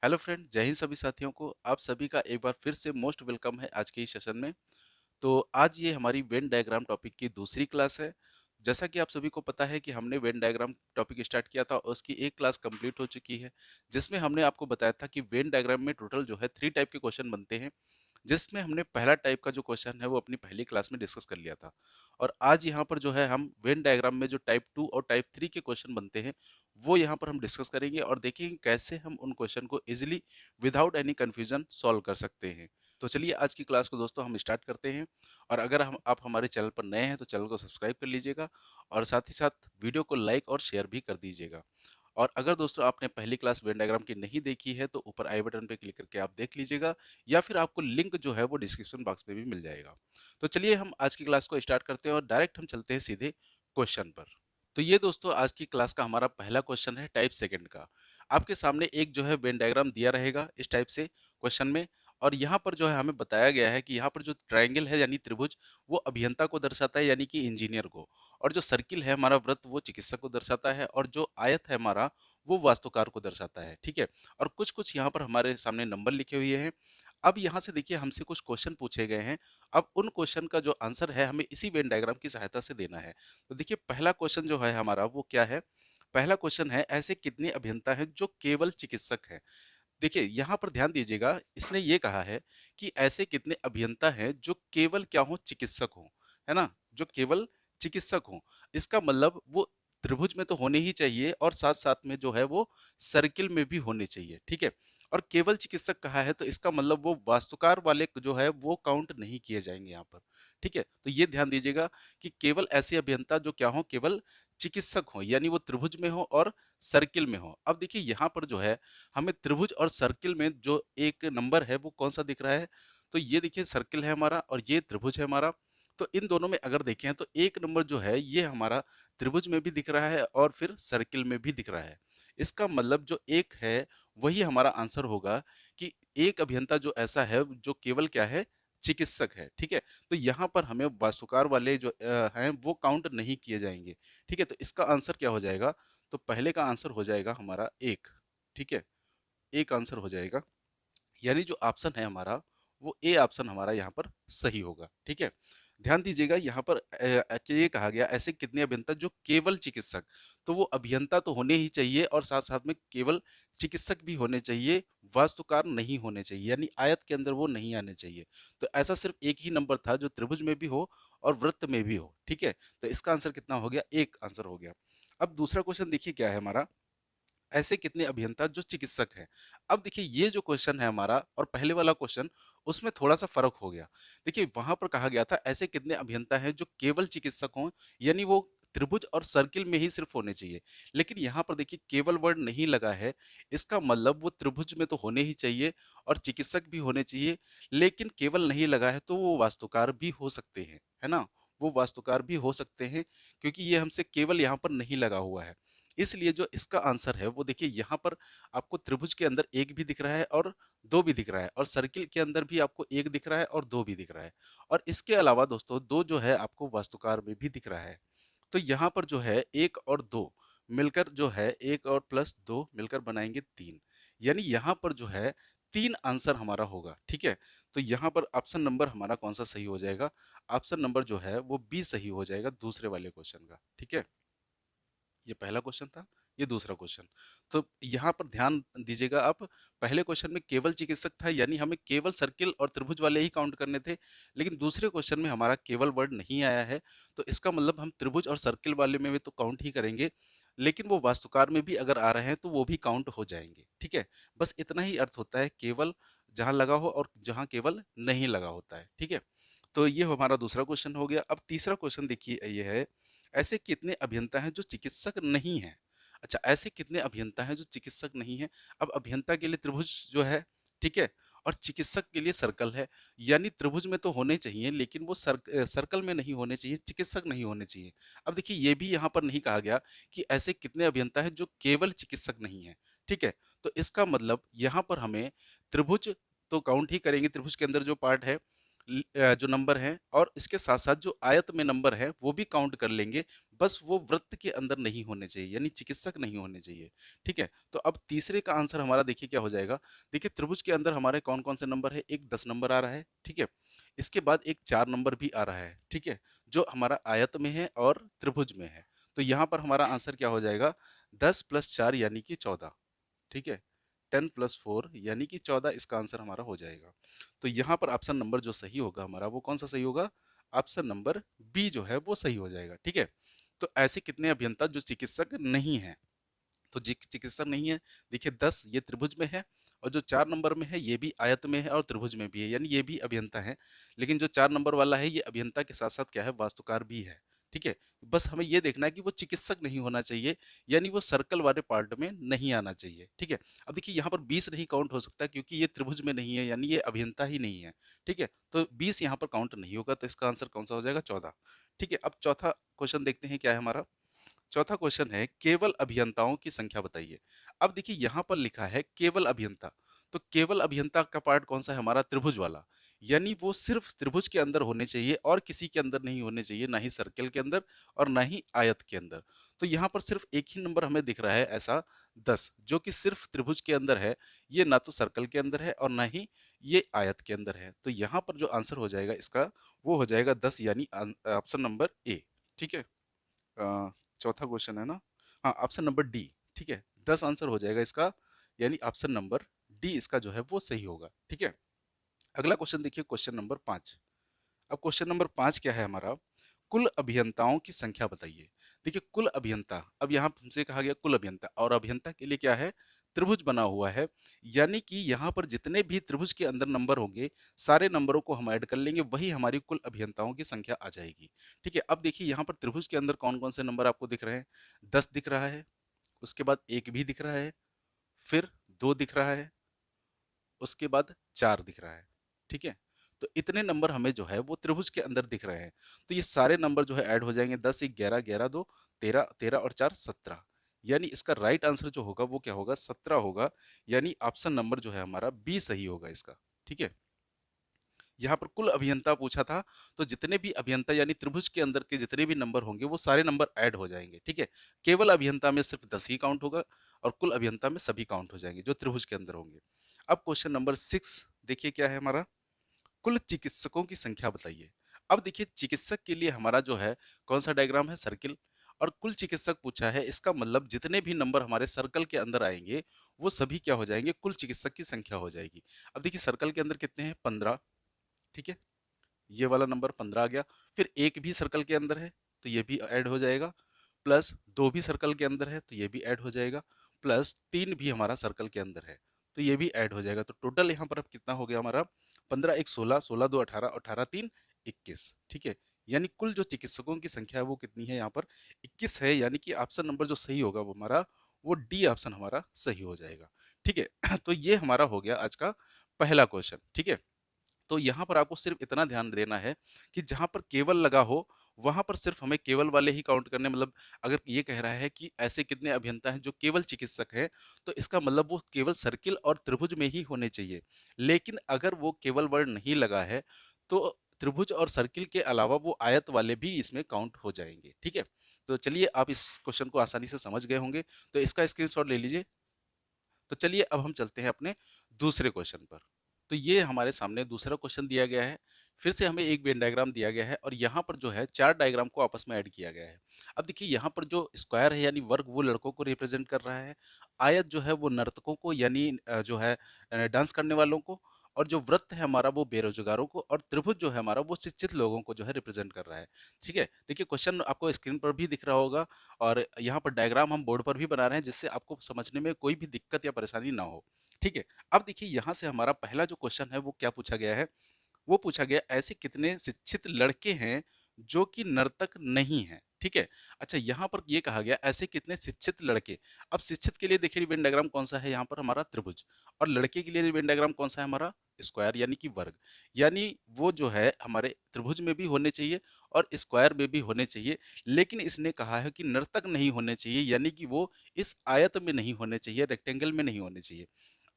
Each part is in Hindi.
हेलो फ्रेंड, जय हिंद सभी साथियों को। आप सभी का एक बार फिर से मोस्ट वेलकम है आज के इस सेशन में। तो आज ये हमारी वेन डायग्राम टॉपिक की दूसरी क्लास है। जैसा कि आप सभी को पता है कि हमने वेन डायग्राम टॉपिक स्टार्ट किया था और उसकी एक क्लास कंप्लीट हो चुकी है, जिसमें हमने आपको बताया था कि वेन डायग्राम में टोटल जो है 3 टाइप के क्वेश्चन बनते हैं, जिसमें हमने पहला टाइप का जो क्वेश्चन है वो अपनी पहली क्लास में डिस्कस कर लिया था। और आज यहाँ पर जो है हम वेन डायग्राम में जो टाइप 2 और टाइप 3 के क्वेश्चन बनते हैं वो यहाँ पर हम डिस्कस करेंगे और देखेंगे कैसे हम उन क्वेश्चन को easily without any confusion solve कर सकते हैं। तो चलिए आज की क्लास को दोस्तों हम स्टार्ट करते हैं। और अगर हम आप हमारे चैनल पर नए हैं तो चैनल को सब्सक्राइब कर लीजिएगा और साथ ही साथ वीडियो को लाइक और शेयर भी कर दीजिएगा। और अगर दोस्तों आपने पहली क्लास वेन डायग्राम की नहीं देखी है तो ऊपर आई बटन पे क्लिक करके आप देख लीजिएगा, या फिर आपको लिंक जो है वो डिस्क्रिप्शन बॉक्स में भी मिल जाएगा। तो चलिए हम आज की क्लास को स्टार्ट करते हैं और डायरेक्ट हम चलते हैं सीधे क्वेश्चन पर। तो ये दोस्तों आज की क्लास का हमारा पहला क्वेश्चन है टाइप सेकंड का। आपके सामने एक जो है वेन डायग्राम दिया रहेगा इस टाइप से क्वेश्चन में, और यहाँ पर जो है हमें बताया गया है कि यहाँ पर जो ट्रायंगल है यानी त्रिभुज वो अभियंता को दर्शाता है यानी कि इंजीनियर को, और जो सर्किल है हमारा वृत्त वो चिकित्सक को दर्शाता है, और जो आयत है हमारा वो वास्तुकार को दर्शाता है। ठीक है। और कुछ कुछ यहाँ पर हमारे सामने नंबर लिखे हुए हैं। अब यहाँ से देखिए हमसे कुछ क्वेश्चन पूछे गए हैं। अब उन क्वेश्चन का जो आंसर है हमें इसी वेन डायग्राम की सहायता से देना है। तो देखिए पहला क्वेश्चन जो है हमारा वो क्या है। पहला क्वेश्चन है ऐसे कितने अभियंता हैं जो केवल चिकित्सक हैं। देखिए यहाँ पर ध्यान दीजिएगा, इसने ये कहा है कि ऐसे कितने अभियंता हैं जो केवल क्या हो, चिकित्सक हो, है ना, जो केवल चिकित्सक हो। इसका मतलब वो त्रिभुज में तो होने ही चाहिए और साथ साथ में जो है वो सर्किल में भी होने चाहिए। ठीक है। और केवल चिकित्सक कहा है तो इसका मतलब वो वास्तुकार वाले जो है वो काउंट नहीं किए जाएंगे यहाँ पर। ठीक है। तो ये ध्यान दीजिएगा कि केवल ऐसे अभियंता जो क्या हो, केवल चिकित्सक हो, यानी वो त्रिभुज में हो और सर्किल में हो। अब देखिए यहाँ पर जो है हमें त्रिभुज और सर्किल में जो एक नंबर है वो कौन सा दिख रहा है। तो ये देखिए सर्किल है हमारा और ये त्रिभुज है हमारा। तो इन दोनों में अगर देखें तो एक नंबर जो है ये हमारा त्रिभुज में भी दिख रहा है और फिर सर्किल में भी दिख रहा है। इसका मतलब जो एक है वही हमारा आंसर होगा कि एक अभियंता जो ऐसा है जो केवल क्या है, चिकित्सक है। ठीक है। तो यहाँ पर हमें वास्तुकार वाले जो हैं वो काउंट नहीं किए जाएंगे। ठीक है। तो इसका आंसर क्या हो जाएगा, तो पहले का आंसर हो जाएगा हमारा एक। ठीक है। एक आंसर हो जाएगा, यानी जो ऑप्शन है हमारा वो ए ऑप्शन हमारा यहाँ पर सही होगा। ठीक है। ध्यान दीजिएगा यहाँ पर कि ये कहा गया ऐसे कितने अभियंता जो केवल चिकित्सक, तो वो अभियंता तो होने ही चाहिए और साथ साथ में केवल चिकित्सक भी होने चाहिए, वास्तुकार नहीं होने चाहिए, यानी आयत के अंदर वो नहीं आने चाहिए। तो ऐसा सिर्फ एक ही नंबर था जो त्रिभुज में भी हो और वृत्त में भी हो। ठीक है। तो इसका आंसर कितना हो गया, एक आंसर हो गया। अब दूसरा क्वेश्चन देखिए क्या है हमारा, ऐसे कितने अभियंता जो चिकित्सक हैं। अब देखिए ये जो क्वेश्चन है हमारा और पहले वाला क्वेश्चन, उसमें थोड़ा सा फर्क हो गया। देखिए वहां पर कहा गया था ऐसे कितने अभियंता हैं जो केवल चिकित्सक हों, यानी वो त्रिभुज और सर्किल में ही सिर्फ होने चाहिए। लेकिन यहाँ पर देखिए केवल वर्ड नहीं लगा है, इसका मतलब वो त्रिभुज में तो होने ही चाहिए और चिकित्सक भी होने चाहिए, लेकिन केवल नहीं लगा है तो वो वास्तुकार भी हो सकते हैं, है ना, वो वास्तुकार भी हो सकते हैं, क्योंकि ये हमसे केवल यहाँ पर नहीं लगा हुआ है। इसलिए जो इसका आंसर है वो देखिए यहाँ पर आपको त्रिभुज के अंदर एक भी दिख रहा है और दो भी दिख रहा है, और सर्किल के अंदर भी आपको एक दिख रहा है और दो भी दिख रहा है, और इसके अलावा दोस्तों दो जो है आपको वास्तुकार में भी दिख रहा है। तो यहाँ पर जो है एक और दो मिलकर जो है, एक और प्लस दो मिलकर बनाएंगे तीन, यानी यहाँ पर जो है तीन आंसर हमारा होगा। ठीक है। तो यहाँ पर ऑप्शन नंबर हमारा कौन सा सही हो जाएगा, ऑप्शन नंबर जो है वो बी सही हो जाएगा दूसरे वाले क्वेश्चन का। ठीक है। ये पहला क्वेश्चन था, ये दूसरा क्वेश्चन। तो यहाँ पर ध्यान दीजिएगा आप, पहले क्वेश्चन में केवल चिकित्सक था यानी हमें केवल सर्किल और त्रिभुज वाले ही काउंट करने थे, लेकिन दूसरे क्वेश्चन में हमारा केवल वर्ड नहीं आया है, तो इसका मतलब हम त्रिभुज और सर्किल वाले में भी तो काउंट ही करेंगे, लेकिन वो वास्तुकार में भी अगर आ रहे हैं तो वो भी काउंट हो जाएंगे। ठीक है। बस इतना ही अर्थ होता है, केवल जहाँ लगा हो और जहाँ केवल नहीं लगा होता है। ठीक है। तो ये हमारा दूसरा क्वेश्चन हो गया। अब तीसरा क्वेश्चन देखिए ये है, ऐसे कितने अभियंता हैं जो चिकित्सक नहीं हैं। अच्छा, ऐसे कितने अभियंता हैं जो चिकित्सक नहीं हैं। अब अभियंता के लिए त्रिभुज जो है, ठीक है, और चिकित्सक के लिए सर्कल है, यानी त्रिभुज में तो होने चाहिए लेकिन वो सर्कल में नहीं होने चाहिए, चिकित्सक नहीं होने चाहिए। अब देखिए ये भी यहाँ पर नहीं कहा गया कि ऐसे कितने अभियंता हैं जो केवल चिकित्सक नहीं है। ठीक है। तो इसका मतलब यहाँ पर हमें त्रिभुज तो काउंट ही करेंगे, त्रिभुज के अंदर जो पार्ट है, जो नंबर है, और इसके साथ साथ जो आयत में नंबर है वो भी काउंट कर लेंगे। बस वो वृत्त के अंदर नहीं होने चाहिए, यानी चिकित्सक नहीं होने चाहिए। ठीक है, तो अब तीसरे का आंसर हमारा देखिए क्या हो जाएगा। देखिए त्रिभुज के अंदर हमारे कौन कौन से नंबर है, एक 10 नंबर आ रहा है, ठीक है, इसके बाद एक 4 नंबर भी आ रहा है, ठीक है, जो हमारा आयत में है और त्रिभुज में है। तो यहाँ पर हमारा आंसर क्या हो जाएगा, 10 + 4 यानी कि 14, ठीक है, 10 + 4 यानी कि 14 इसका आंसर हमारा हो जाएगा। तो यहाँ पर ऑप्शन नंबर जो सही होगा हमारा, वो कौन सा सही होगा, ऑप्शन नंबर बी जो है वो सही हो जाएगा। ठीक है, तो ऐसे कितने अभियंता जो चिकित्सक नहीं है, तो चिकित्सक नहीं है, देखिए 10 ये त्रिभुज में है, और जो 4 नंबर में है ये भी आयत में है और त्रिभुज में भी है, यानी ये भी अभियंता है। लेकिन जो 4 नंबर वाला है ये अभियंता के साथ साथ क्या है, वास्तुकार भी है। ठीक है, बस हमें ये देखना है कि वो चिकित्सक नहीं होना चाहिए, यानी वो सर्कल वाले पार्ट में नहीं आना चाहिए। ठीक है, अब देखिए यहाँ पर 20 नहीं काउंट हो सकता क्योंकि ये त्रिभुज में नहीं है, यानी ये अभियंता ही नहीं है। ठीक है, तो 20 यहाँ पर काउंट नहीं होगा, तो इसका आंसर कौन सा हो जाएगा, 14। ठीक है, अब चौथा क्वेश्चन देखते हैं क्या है हमारा। चौथा क्वेश्चन है केवल अभियंताओं की संख्या बताइए। अब देखिए यहाँ पर लिखा है केवल अभियंता, तो केवल अभियंता का पार्ट कौन सा है हमारा, त्रिभुज वाला, यानी वो सिर्फ त्रिभुज के अंदर होने चाहिए और किसी के अंदर नहीं होने चाहिए, ना ही सर्कल के अंदर और ना ही आयत के अंदर। तो यहाँ पर सिर्फ एक ही नंबर हमें दिख रहा है ऐसा, 10, जो कि सिर्फ त्रिभुज के अंदर है, ये ना तो सर्कल के अंदर है और ना ही ये आयत के अंदर है। तो यहाँ पर जो आंसर हो जाएगा इसका, वो हो जाएगा 10, यानी ऑप्शन नंबर ए। ठीक है, चौथा क्वेश्चन है ना, हाँ ऑप्शन नंबर डी। ठीक है, 10 आंसर हो जाएगा इसका, यानी ऑप्शन नंबर डी इसका जो है वो सही होगा। ठीक है, अगला क्वेश्चन देखिए, क्वेश्चन नंबर 5। अब क्वेश्चन नंबर 5 क्या है हमारा, कुल अभियंताओं की संख्या बताइए। देखिए कुल अभियंता, अब यहाँ हमसे कहा गया कुल अभियंता, और अभियंता के लिए क्या है, त्रिभुज बना हुआ है, यानी कि यहाँ पर जितने भी त्रिभुज के अंदर नंबर होंगे, सारे नंबरों को हम ऐड कर लेंगे, वही हमारी कुल अभियंताओं की संख्या आ जाएगी। ठीक है, अब देखिए यहाँ पर त्रिभुज के अंदर कौन कौन से नंबर आपको दिख रहे हैं, 10 दिख रहा है, उसके बाद 1 भी दिख रहा है, फिर 2 दिख रहा है, उसके बाद 4 दिख रहा है। ठीक है, तो इतने नंबर हमें जो है वो त्रिभुज के अंदर दिख रहे हैं। तो ये सारे नंबर जो है ऐड हो जाएंगे, 10 1 11 11 2 13, 13 और 4 17, यानी इसका राइट आंसर जो होगा वो क्या होगा, 17 होगा, यानी ऑप्शन नंबर जो है हमारा बी सही होगा इसका। ठीक है, यहाँ पर कुल अभियंता पूछा था, तो जितने भी अभियंता यानी त्रिभुज के अंदर के जितने भी नंबर होंगे वो सारे नंबर ऐड हो जाएंगे। ठीक है, केवल अभियंता में सिर्फ 10 ही काउंट होगा, और कुल अभियंता में सभी काउंट हो जाएंगे जो त्रिभुज के अंदर होंगे। अब क्वेश्चन नंबर 6 देखिए क्या है हमारा, कुल चिकित्सकों की संख्या बताइए। अब देखिए चिकित्सक के लिए हमारा जो है कौन सा डायग्राम है, सर्किल, और कुल चिकित्सक पूछा है, इसका मतलब जितने भी नंबर हमारे सर्कल के अंदर आएंगे वो सभी क्या हो जाएंगे, कुल चिकित्सक की संख्या हो जाएगी। अब देखिए सर्कल के अंदर कितने हैं, 15। ठीक है, ये वाला नंबर 15 आ गया, फिर एक भी सर्कल के अंदर है तो ये भी ऐड हो जाएगा, प्लस 2 भी सर्कल के अंदर है तो ये भी ऐड हो जाएगा, प्लस 3 भी हमारा सर्कल के अंदर है तो ये भी ऐड हो जाएगा। तो टोटल यहाँ पर अब कितना हो गया हमारा, 15 1 16, 16 2 18, 18 3 21। ठीक है, यानी कुल जो चिकित्सकों की संख्या है वो कितनी है, यहाँ पर 21 है, यानी कि ऑप्शन नंबर जो सही होगा वो हमारा, वो डी ऑप्शन हमारा सही हो जाएगा। ठीक है, तो ये हमारा हो गया आज का पहला क्वेश्चन। ठीक है, तो यहाँ पर आपको सिर्फ इतना ध्यान देना है कि जहाँ पर केवल लगा हो वहाँ पर सिर्फ हमें केवल वाले ही काउंट करने, मतलब अगर ये कह रहा है कि ऐसे कितने अभियंता हैं जो केवल चिकित्सक हैं, तो इसका मतलब वो केवल सर्किल और त्रिभुज में ही होने चाहिए। लेकिन अगर वो केवल वर्ड नहीं लगा है तो त्रिभुज और सर्किल के अलावा वो आयत वाले भी इसमें काउंट हो जाएंगे। ठीक है, तो चलिए आप इस क्वेश्चन को आसानी से समझ गए होंगे, तो इसका स्क्रीनशॉट ले लीजिए। तो चलिए अब हम चलते हैं अपने दूसरे क्वेश्चन पर। तो ये हमारे सामने दूसरा क्वेश्चन दिया गया है, फिर से हमें एक वेन डायग्राम दिया गया है और यहाँ पर जो है 4 डायग्राम को आपस में ऐड किया गया है। अब देखिए यहाँ पर जो स्क्वायर है यानी वर्ग वो लड़कों को रिप्रेजेंट कर रहा है, आयत जो है वो नर्तकों को यानी जो है डांस करने वालों को, और जो वृत्त है हमारा वो बेरोजगारों को, और त्रिभुज जो है हमारा वो शिक्षित लोगों को जो है रिप्रेजेंट कर रहा है। ठीक है, देखिए क्वेश्चन आपको स्क्रीन पर भी दिख रहा होगा, और यहाँ पर डायग्राम हम बोर्ड पर भी बना रहे हैं जिससे आपको समझने में कोई भी दिक्कत या परेशानी ना हो। ठीक है, अब देखिए यहाँ से हमारा पहला जो क्वेश्चन है वो क्या पूछा गया है, वो पूछा गया ऐसे कितने शिक्षित लड़के हैं जो कि नर्तक नहीं हैं। ठीक है, अच्छा यहाँ पर ये कहा गया ऐसे कितने शिक्षित लड़के। अब शिक्षित के लिए देखिए वेन डायग्राम कौन सा है, यहाँ पर हमारा त्रिभुज, और लड़के के लिए वेन डायग्राम कौन सा है हमारा, स्क्वायर यानी कि वर्ग, यानी वो जो है हमारे त्रिभुज में भी होने चाहिए और स्क्वायर में भी होने चाहिए, लेकिन इसने कहा है कि नर्तक नहीं होने चाहिए, यानी कि वो इस आयत में नहीं होने चाहिए, रेक्टेंगल में नहीं होने चाहिए।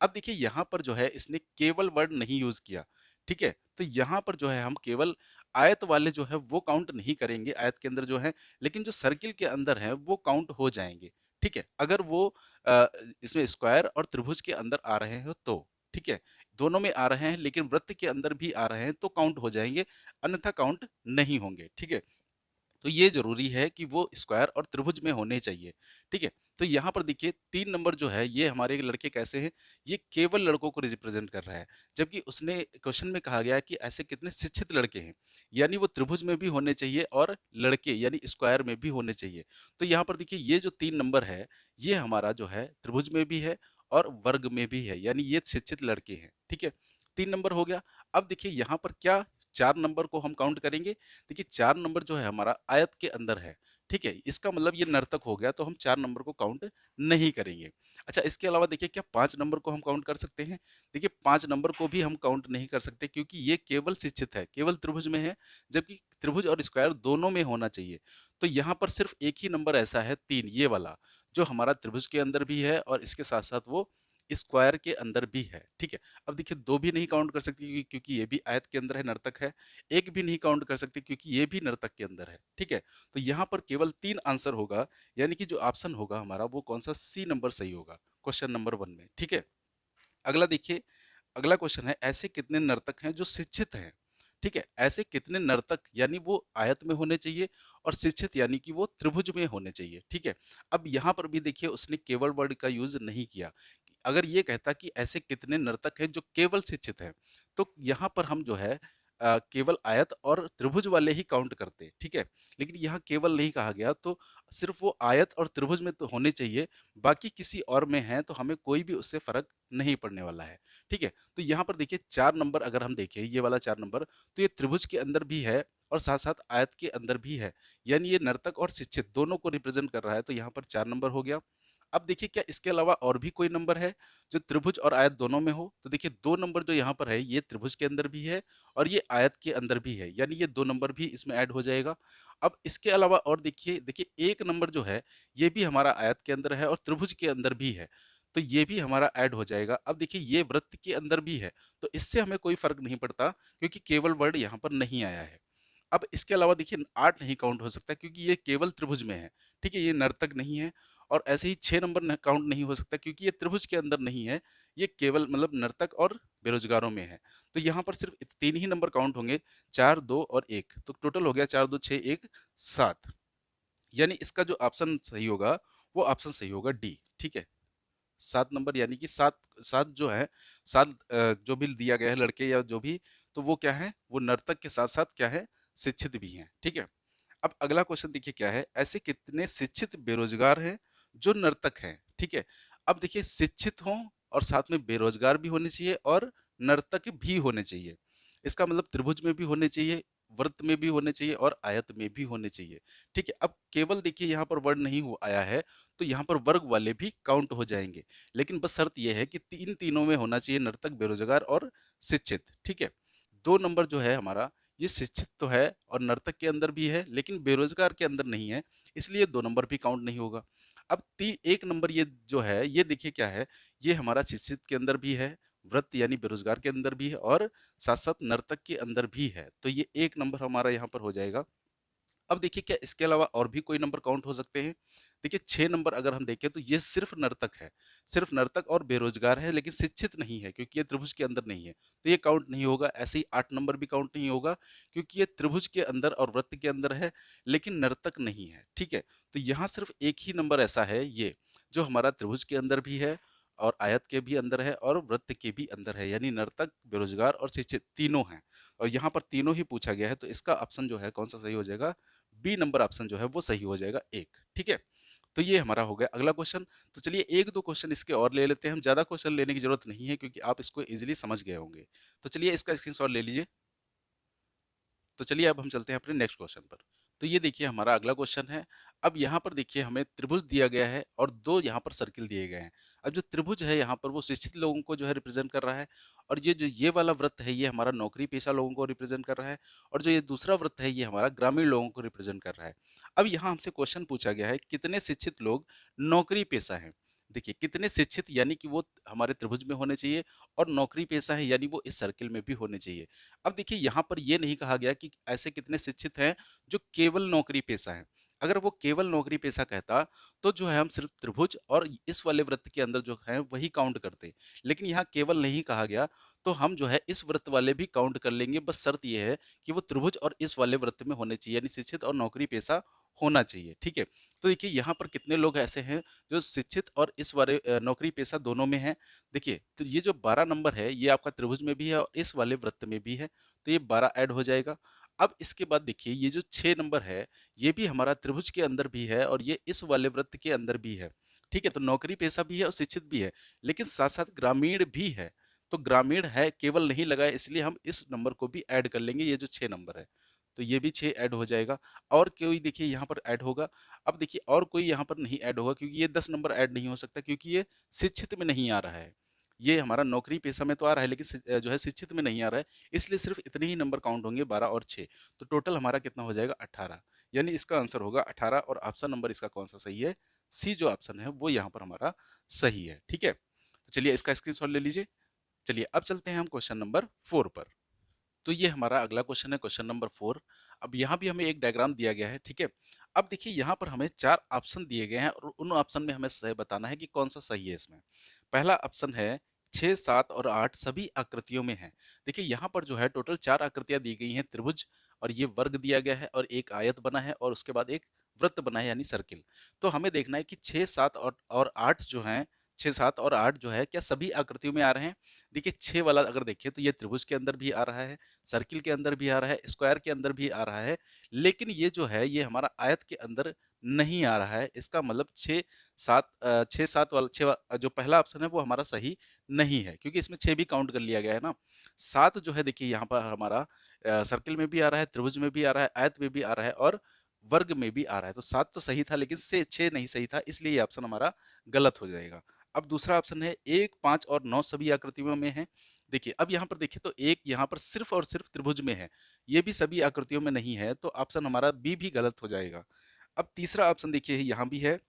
अब देखिए यहाँ पर जो है इसने केवल वर्ड नहीं यूज किया। ठीक है, तो यहाँ पर जो है हम केवल आयत वाले जो है वो काउंट नहीं करेंगे आयत के अंदर जो है, लेकिन जो सर्किल के अंदर है वो काउंट हो जाएंगे। ठीक है, अगर वो इसमें स्क्वायर और त्रिभुज के अंदर आ रहे हो तो, ठीक है, दोनों में आ रहे हैं लेकिन वृत्त के अंदर भी आ रहे हैं तो काउंट हो जाएंगे, अन्यथा काउंट नहीं होंगे। ठीक है, तो ये ज़रूरी है कि वो स्क्वायर और त्रिभुज में होने चाहिए। ठीक है? तो यहाँ पर देखिए 3 नंबर जो है ये हमारे लड़के कैसे हैं? ये केवल लड़कों को रिप्रेज़ेंट कर रहा है। जबकि उसने क्वेश्चन में कहा गया है कि ऐसे कितने शिक्षित लड़के हैं? यानी वो त्रिभुज में भी होने चाहिए और लड़के यानी स्क्वायर में भी होने चाहिए। तो यहाँ पर देखिए ये जो 3 नंबर है, ये हमारा जो है त्रिभुज में भी है और वर्ग में भी है, यानी ये शिक्षित लड़के हैं। ठीक है? 3 नंबर हो गया। अब देखिए यहाँ पर क्या 4 नंबर को हम काउंट करेंगे। देखिए 4 नंबर जो है हमारा आयत के अंदर है, ठीक है? इसका मतलब ये नर्तक हो गया, तो हम 4 नंबर को काउंट नहीं करेंगे। अच्छा, इसके अलावा देखिए क्या 5 नंबर को हम काउंट कर सकते हैं? देखिए 5 नंबर को भी हम काउंट नहीं कर सकते क्योंकि ये केवल शिक्षित है, केवल त्रिभुज में है, जबकि त्रिभुज और स्क्वायर दोनों में होना चाहिए। तो यहाँ पर सिर्फ एक ही नंबर ऐसा है 3, ये वाला, जो हमारा त्रिभुज के अंदर भी है और इसके साथ-साथ वो स्क्वायर के अंदर भी है। ठीक है? अब देखिए 2 भी नहीं काउंट कर सकते क्योंकि ये भी आयत के अंदर है, नर्तक है। 1 भी नहीं काउंट कर सकते क्योंकि ये भी नर्तक के अंदर है। ठीक है? तो यहाँ पर केवल 3 आंसर होगा, यानी कि जो ऑप्शन होगा हमारा वो कौन-सा, सी नंबर सही होगा, क्वेश्चन नंबर 1 में। ठीक है? अगला देखिए, अगला क्वेश्चन है ऐसे कितने नर्तक हैं जो शिक्षित हैं? ठीक है? ऐसे कितने नर्तक यानी वो आयत में होने चाहिए और शिक्षित यानी कि वो त्रिभुज में होने चाहिए। ठीक है? अब यहाँ पर भी देखिए उसने केवल वर्ड का यूज़ नहीं किया। अगर ये कहता कि ऐसे कितने नर्तक हैं जो केवल शिक्षित हैं, तो यहाँ पर हम जो है केवल आयत और त्रिभुज वाले ही काउंट करते। ठीक है? लेकिन यहाँ केवल नहीं कहा गया, तो सिर्फ़ वो आयत और त्रिभुज में तो होने चाहिए, बाकी किसी और में हैं तो हमें कोई भी उससे फ़र्क नहीं पड़ने वाला है। ठीक है? तो यहाँ पर देखिए 4 नंबर अगर हम देखें, ये वाला 4 नंबर, तो ये त्रिभुज के अंदर भी है और साथ-साथ आयत के अंदर भी है। यानी ये नर्तक और शिक्षित दोनों को रिप्रेज़ेंट कर रहा है, तो यहाँ पर 4 नंबर हो गया। अब देखिए क्या इसके अलावा और भी कोई नंबर है जो त्रिभुज और आयत दोनों में हो? तो देखिए 2 नंबर जो यहाँ पर है ये त्रिभुज के अंदर भी है और ये आयत के अंदर भी है, यानी ये 2 नंबर भी इसमें ऐड हो जाएगा। अब इसके अलावा और देखिए 1 नंबर जो है ये भी हमारा आयत के अंदर है और त्रिभुज के अंदर भी है, तो ये भी हमारा ऐड हो जाएगा। अब देखिए ये वृत्त के अंदर भी है, तो इससे हमें कोई फ़र्क नहीं पड़ता क्योंकि केवल वर्ड यहाँ पर नहीं आया है। अब इसके अलावा देखिए 8 नहीं काउंट हो सकता क्योंकि ये केवल त्रिभुज में है, ठीक है? ये नर्तक नहीं है और ऐसे ही 6 नंबर न काउंट नहीं हो सकता क्योंकि ये त्रिभुज के अंदर नहीं है, ये केवल मतलब नर्तक और बेरोज़गारों में है। तो यहाँ पर सिर्फ़ 3 ही नंबर काउंट होंगे, 4, 2 और 1, तो टोटल हो गया 4, 2, 6, 1, 7। यानी इसका जो ऑप्शन सही होगा, वो ऑप्शन सही होगा डी, ठीक है? 7 नंबर यानी कि 7 7 जो है, 7 जो भी दिया गया है लड़के या जो भी, तो वो क्या है, वो नर्तक के साथ-साथ क्या है, शिक्षित भी हैं, ठीक है? अब अगला क्वेश्चन देखिए क्या है, ऐसे कितने शिक्षित बेरोज़गार हैं जो नर्तक हैं, ठीक है? अब देखिए शिक्षित हों और साथ में बेरोज़गार भी होने चाहिए और नर्तक भी होने चाहिए। इसका मतलब त्रिभुज में भी होने चाहिए, वृत्त में भी होने चाहिए और आयत में भी होने चाहिए, ठीक है? अब केवल देखिए यहाँ पर वर्ड नहीं हो आया है, तो यहाँ पर वर्ग वाले भी काउंट हो जाएँगे। लेकिन बस शर्त ये है कि तीनों में होना चाहिए, नर्तक, बेरोज़गार और शिक्षित, ठीक है? 2 नंबर जो है हमारा, ये शिक्षित तो है और नर्तक के अंदर भी है, लेकिन बेरोज़गार के अंदर नहीं है, इसलिए 2 नंबर भी काउंट नहीं होगा। अब ती 1 नंबर ये जो है, ये देखिए क्या है, ये हमारा शिक्षित के अंदर भी है, वृत्त यानी बेरोज़गार के अंदर भी है और साथ-साथ नर्तक के अंदर भी है। तो ये 1 नंबर हमारा यहाँ पर हो जाएगा। अब देखिए क्या इसके अलावा और भी कोई नंबर काउंट हो सकते हैं? देखिए 6 नंबर अगर हम देखें तो ये सिर्फ़ नर्तक है। सिर्फ़ नर्तक और बेरोज़गार है लेकिन शिक्षित नहीं है क्योंकि ये त्रिभुज के अंदर नहीं है। तो ये काउंट नहीं होगा। ऐसे ही 8 नंबर भी काउंट नहीं होगा क्योंकि ये त्रिभुज के अंदर और वृत्त के अंदर है लेकिन नर्तक नहीं है। ठीक है? तो यहाँ सिर्फ़ एक ही नंबर ऐसा है ये, जो हमारा त्रिभुज के अंदर भी है और आयत के भी अंदर है और वृत्त के भी अंदर है। यानी नर्तक, बेरोज़गार और शिक्षित तीनों हैं। और यहाँ पर तीनों ही पूछा गया है तो इसका ऑप्शन जो है कौन-सा सही हो जाएगा? बी नंबर ऑप्शन जो है वो सही हो जाएगा 1, ठीक है? तो ये हमारा हो गया अगला क्वेश्चन। तो चलिए 1-2 क्वेश्चन इसके और ले लेते हैं, हम ज़्यादा क्वेश्चन लेने की ज़रूरत नहीं है क्योंकि आप इसको ईज़िली समझ गए होंगे। तो चलिए इसका स्क्रीनशॉट ले लीजिए। तो चलिए अब हम चलते हैं अपने नेक्स्ट क्वेश्चन पर। तो ये देखिए हमारा अगला क्वेश्चन है। अब यहाँ पर देखिए हमें त्रिभुज दिया गया है और 2 यहाँ पर सर्किल दिए गए हैं। अब जो त्रिभुज है यहाँ पर वो शिक्षित लोगों को जो है रिप्रेज़ेंट कर रहा है और ये जो ये वाला वृत्त है ये हमारा नौकरी पेशा लोगों को रिप्रेज़ेंट कर रहा है और जो ये दूसरा वृत्त है ये हमारा ग्रामीण लोगों को रिप्रेज़ेंट कर रहा है। अब यहाँ हमसे क्वेश्चन पूछा गया है कितने शिक्षित लोग नौकरी पेशा हैं? देखिए कितने शिक्षित यानी कि वो हमारे त्रिभुज में होने चाहिए, और नौकरी पेशा है यानी वो इस सर्किल में भी होने चाहिए। अब देखिए यहाँ पर ये नहीं कहा गया कि ऐसे कितने शिक्षित हैं जो केवल नौकरी पेशा हैं। अगर वो केवल नौकरी पेशा कहता तो जो है हम सिर्फ त्रिभुज और इस वाले वृत्त के अंदर जो है वही काउंट करते। लेकिन यहाँ केवल नहीं कहा गया, तो हम जो है इस वृत्त वाले भी काउंट कर लेंगे। बस शर्त ये है कि वो त्रिभुज और इस वाले वृत्त में होने चाहिए, यानी शिक्षित और नौकरी पेशा होना चाहिए। ठीक है, तो देखिए यहाँ पर कितने लोग ऐसे हैं जो शिक्षित और इस वाले नौकरी पेशा दोनों में हैं। देखिए तो ये जो 12 नंबर है ये आपका त्रिभुज में भी है और इस वाले वृत्त में भी है, तो ये 12 ऐड हो जाएगा। अब इसके बाद देखिए ये जो 6 नंबर है ये भी हमारा त्रिभुज के अंदर भी है और ये इस वाले वृत्त के अंदर भी है। ठीक है, तो नौकरी पेशा भी है और शिक्षित भी है, लेकिन साथ साथ ग्रामीण भी है। तो ग्रामीण है केवल नहीं लगा है, इसलिए हम इस नंबर को भी ऐड कर लेंगे, ये जो 6 नंबर है। तो ये भी 6 ऐड हो जाएगा। और कोई देखिए यहाँ पर ऐड होगा। अब देखिए और कोई यहाँ पर नहीं ऐड होगा, क्योंकि ये 10 नंबर ऐड नहीं हो सकता, क्योंकि ये शिक्षित में नहीं आ रहा है। ये हमारा नौकरी पेशा में तो आ रहा है, लेकिन जो है शिक्षित में नहीं आ रहा है, इसलिए सिर्फ इतने ही नंबर काउंट होंगे, 12 और 6। तो टोटल हमारा कितना हो जाएगा, 18। यानी इसका आंसर होगा 18, और ऑप्शन नंबर इसका कौन सा सही है, सी जो ऑप्शन है वो यहाँ पर हमारा सही है। ठीक है, तो चलिए इसका स्क्रीनशॉट ले लीजिए। चलिए अब चलते हैं हम क्वेश्चन नंबर 4 पर। तो ये हमारा अगला क्वेश्चन है, क्वेश्चन नंबर 4। अब यहाँ भी हमें एक डायग्राम दिया गया है। ठीक है, अब देखिए यहाँ पर हमें 4 ऑप्शन दिए गए हैं और उन ऑप्शन में हमें सही बताना है कि कौन सा सही है इसमें। पहला ऑप्शन है 6, 7 और 8 सभी आकृतियों में है। देखिए यहाँ पर जो है टोटल 4 आकृतियां दी गई हैं, त्रिभुज और ये वर्ग दिया गया है और एक आयत बना है और उसके बाद एक वृत्त बना है यानी सर्किल। तो हमें देखना है कि 6, 7 और 8 जो हैं, 6, 7 और 8 जो है क्या सभी आकृतियों में आ रहे हैं। देखिए 6 वाला अगर देखिए तो ये त्रिभुज के अंदर भी आ रहा है, सर्किल के अंदर भी आ रहा है, स्क्वायर के अंदर भी आ रहा है, लेकिन ये जो है ये हमारा आयत के अंदर नहीं आ रहा है। इसका मतलब 6, 7 6, 7 वाला जो पहला ऑप्शन है वो हमारा सही नहीं है, क्योंकि इसमें 6 भी काउंट कर लिया गया है ना। 7 जो है देखिए यहाँ पर हमारा सर्किल में भी आ रहा है, त्रिभुज में भी आ रहा है, आयत में भी आ रहा है और वर्ग में भी आ रहा है। तो 7 तो सही था, लेकिन से 6 नहीं सही था, इसलिए ये ऑप्शन हमारा गलत हो जाएगा। अब दूसरा ऑप्शन है 1, 5 और 9 सभी आकृतियों में है। देखिए अब यहाँ पर देखिए तो एक यहाँ पर सिर्फ और सिर्फ त्रिभुज में है, ये भी सभी आकृतियों में नहीं है, तो ऑप्शन हमारा बी भी गलत हो जाएगा। अब तीसरा ऑप्शन देखिए यहाँ भी है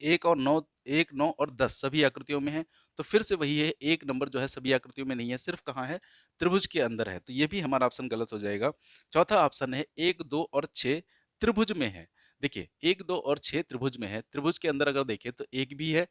1 और 9, 1, 9 और 10 सभी आकृतियों में है, तो फिर से वही है, एक नंबर जो है सभी आकृतियों में नहीं है, सिर्फ कहाँ है, त्रिभुज के अंदर है, तो ये भी हमारा ऑप्शन गलत हो जाएगा। चौथा ऑप्शन है 1, 2 और 6 त्रिभुज में है। देखिए 1, 2 और 6 त्रिभुज में है, त्रिभुज के अंदर अगर देखें तो 1 भी है,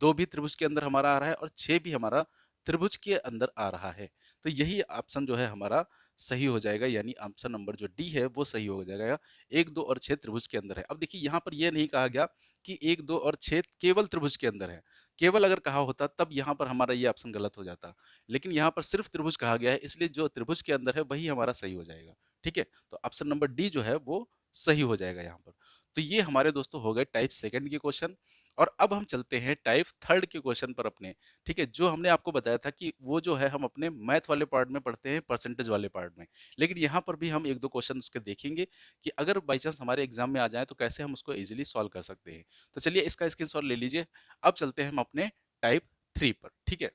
2 भी त्रिभुज के अंदर हमारा आ रहा है और 6 भी हमारा त्रिभुज के अंदर आ रहा है। तो यही ऑप्शन जो है हमारा सही हो जाएगा, यानी ऑप्शन नंबर जो डी है वो सही हो जाएगा। 1, 2 और 6 त्रिभुज के अंदर है। अब देखिए यहाँ पर यह नहीं कहा गया कि 1, 2 और 6 केवल त्रिभुज के अंदर है। केवल अगर कहा होता तब यहाँ पर हमारा ये ऑप्शन गलत हो जाता, लेकिन यहाँ पर सिर्फ त्रिभुज कहा गया है, इसलिए जो त्रिभुज के अंदर है वही हमारा सही हो जाएगा। ठीक है, तो ऑप्शन नंबर डी जो है वो सही हो जाएगा यहाँ पर। तो ये हमारे दोस्तों हो गए टाइप सेकंड के क्वेश्चन। और अब हम चलते हैं टाइप थर्ड के क्वेश्चन पर अपने। ठीक है, जो हमने आपको बताया था कि वो जो है हम अपने मैथ वाले पार्ट में पढ़ते हैं, परसेंटेज वाले पार्ट में, लेकिन यहाँ पर भी हम एक दो क्वेश्चन उसके देखेंगे कि अगर बाई चांस हमारे एग्जाम में आ जाए तो कैसे हम उसको इजीली सॉल्व कर सकते हैं। तो चलिए इसका स्क्रीनशॉट ले लीजिए। अब चलते हैं हम अपने टाइप थ्री पर। ठीक है,